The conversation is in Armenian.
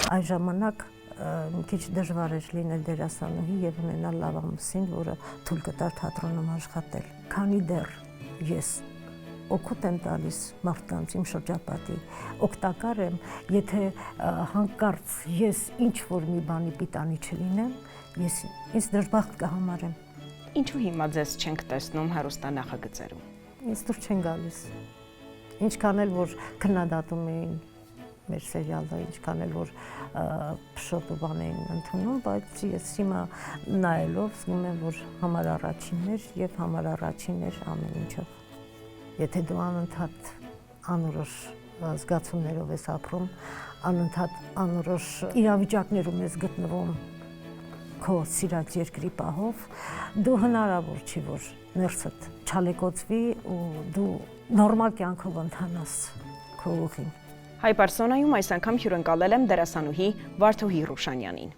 Այս ժամանակ մի քիչ դժվար էր լինել դերասանուհի եւ ունենալ լավ ամուսին, որը թույլ կտար թատրոնում աշխատել։ Քանի դեռ ես օգուտ եմ տալիս մարդկանց իմ շրջապատի, օգտակար եմ, եթե հանկարծ ես ինչ-որ մի բանի պիտանի չլինեմ, ես ինձ դժբախտ կհամարեմ։ Ինչու հիմա ձեզ չենք տեսնում հեռուստանախագծերում։ Ինձ դուր չեն գալիս։ Ինչքան էլ որ քննադատում էին մեր սերիալը, ինչքան էլ որ փշոտ ու բան էին ընդունում, բայց ես հիմա նայելով զգում եմ, որ համար առաջինն էր եւ համար առաջինն էր ամեն ինչով։ Եթե դու անընդհատ անորոշ զգացումներով ես ապրում, անընդհատ անորոշ իրավիճակներում ես գտնվում քո սիրած երկրի պահով, դու հնարավոր չի, որ ներսդ չալեկոծվի ու դու նորմալ կյանքով ընթանաս քո ուղին։ Հայ պերսոնայում այս անգամ հյուրընկալել եմ դերասանուհի Վարդուհի Ռուշանյանին։